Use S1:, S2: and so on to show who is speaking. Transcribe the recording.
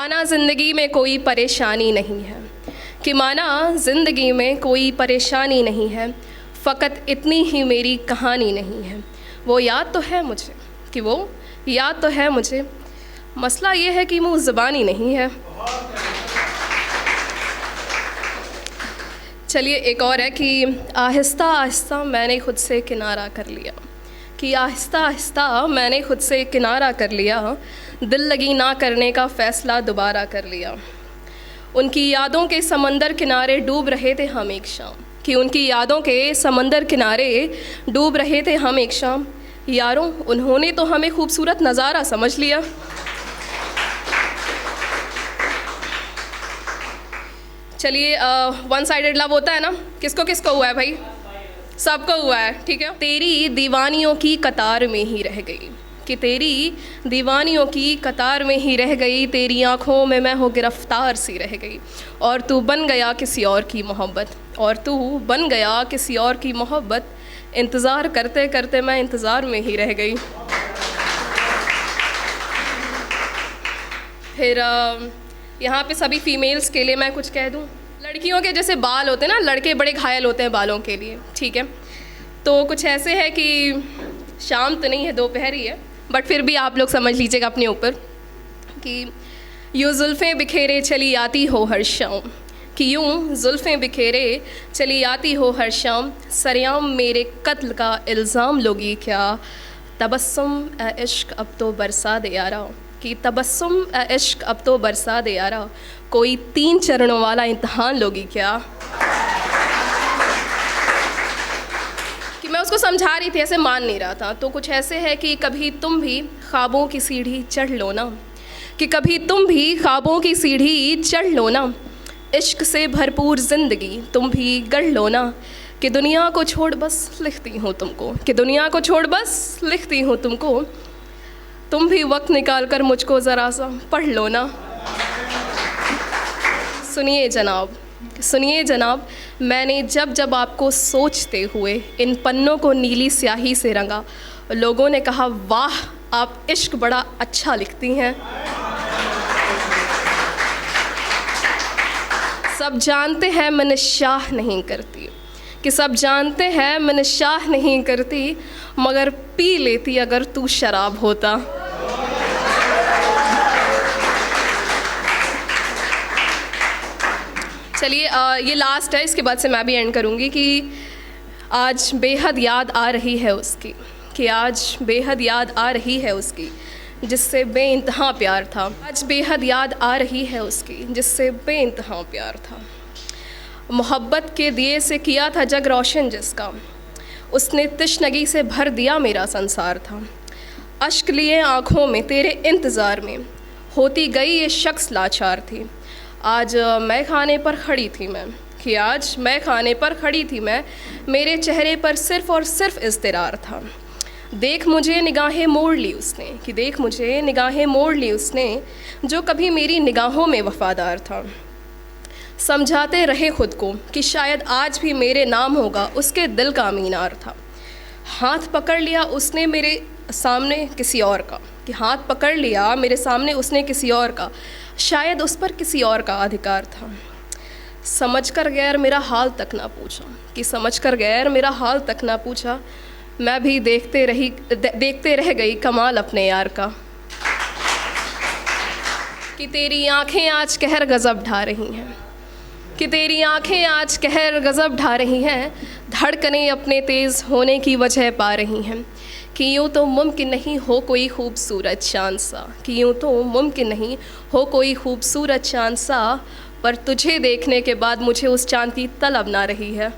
S1: माना ज़िंदगी में कोई परेशानी नहीं है, कि माना ज़िंदगी में कोई परेशानी नहीं है, फ़कत इतनी ही मेरी कहानी नहीं है। वो याद तो है मुझे, कि वो याद तो है मुझे, मसला ये है कि मुँह ज़बानी नहीं है। चलिए एक और है कि आहिस्ता आहिस्ता मैंने खुद से किनारा कर लिया, कि आहिस्ता आहिस्ता मैंने खुद से किनारा कर लिया, दिल लगी ना करने का फ़ैसला दोबारा कर लिया। उनकी यादों के समंदर किनारे डूब रहे थे हम एक शाम, कि उनकी यादों के समंदर किनारे डूब रहे थे हम एक शाम। यारों उन्होंने तो हमें खूबसूरत नज़ारा समझ लिया। चलिए वन साइडेड लव होता है ना, किसको किसको हुआ है भाई? सबको हुआ है, ठीक है। तेरी दीवानियों की कतार में ही रह गई, कि तेरी दीवानियों की कतार में ही रह गई, तेरी आँखों में मैं हो गिरफ्तार सी रह गई, और तू बन गया किसी और की मोहब्बत, और तू बन गया किसी और की मोहब्बत, इंतज़ार करते करते मैं इंतज़ार में ही रह गई। फिर यहाँ पे सभी फीमेल्स के लिए मैं कुछ कह दूँ। लड़कियों के जैसे बाल होते हैं ना, लड़के बड़े घायल होते हैं बालों के लिए, ठीक है। तो कुछ ऐसे है कि शाम तो नहीं है, दोपहर ही है, बट फिर भी आप लोग समझ लीजिएगा अपने ऊपर कि यूँ जुल्फ़ें बिखेरे चली आती हो हर शाम, कि यूँ जुल्फ़ें बिखेरे चली आती हो हर शाम, सरेआम मेरे कत्ल का इल्ज़ाम लोगी क्या, तबस्सुम ए इश्क अब तो बरसा दे यारा, कि तबस्सुम ए इश्क अब तो बरसा दे यारा, कोई 3 चरणों वाला इम्तहान लोगी क्या। कि मैं उसको समझा रही थी, ऐसे मान नहीं रहा था। तो कुछ ऐसे है कि कभी तुम भी ख्वाबों की सीढ़ी चढ़ लो ना, कि कभी तुम भी ख्वाबों की सीढ़ी चढ़ लो ना, इश्क से भरपूर ज़िंदगी तुम भी गढ़ लो ना, कि दुनिया को छोड़ बस लिखती हूँ तुमको, कि दुनिया को छोड़ बस लिखती हूँ तुमको, तुम भी वक्त निकाल कर मुझको ज़रा सा पढ़ लो ना। सुनिए जनाब, सुनिए जनाब, मैंने जब जब आपको सोचते हुए इन पन्नों को नीली स्याही से रंगा, लोगों ने कहा वाह आप इश्क बड़ा अच्छा लिखती हैं। सब जानते हैं मैं निशाह नहीं करती, कि सब जानते हैं मैं निशाह नहीं करती, मगर पी लेती अगर तू शराब होता। चलिए ये लास्ट है, इसके बाद से मैं भी एंड करूँगी कि आज बेहद याद आ रही है उसकी, कि आज बेहद याद आ रही है उसकी जिससे बेइंतहा प्यार था, आज बेहद याद आ रही है उसकी जिससे बेइंतहा प्यार था। मोहब्बत के दिए से किया था जग रोशन जिसका, उसने तिश्नगी से भर दिया मेरा संसार था। अश्क लिए आँखों में तेरे इंतज़ार में, होती गई ये शख्स लाचार थी। आज मैं खाने पर खड़ी थी मैं, कि आज मैं खाने पर खड़ी थी मैं, मेरे चेहरे पर सिर्फ़ और सिर्फ इज़्तिरार था। देख मुझे निगाहें मोड़ ली उसने, कि देख मुझे निगाहें मोड़ ली उसने, जो कभी मेरी निगाहों में वफ़ादार था। समझाते रहे ख़ुद को कि शायद आज भी मेरे नाम होगा, उसके दिल का मीनार था। हाथ पकड़ लिया उसने मेरे सामने किसी और का, कि हाथ पकड़ लिया मेरे सामने उसने किसी और का, शायद उस पर किसी और का अधिकार था। समझकर गैर मेरा हाल तक ना पूछा, कि समझकर गैर मेरा हाल तक ना पूछा, मैं भी देखते रह गई कमाल अपने यार का। कि तेरी आँखें आज कहर गज़ब ढा रही हैं, कि तेरी आँखें आज कहर गज़ब ढा रही हैं, धड़कनें अपने तेज़ होने की वजह पा रही हैं, कि यूँ तो मुमकिन नहीं हो कोई खूबसूरत चाँद सा, कि यूँ तो मुमकिन नहीं हो कोई खूबसूरत चाँद सा, पर तुझे देखने के बाद मुझे उस चाँद की तलब ना रही है।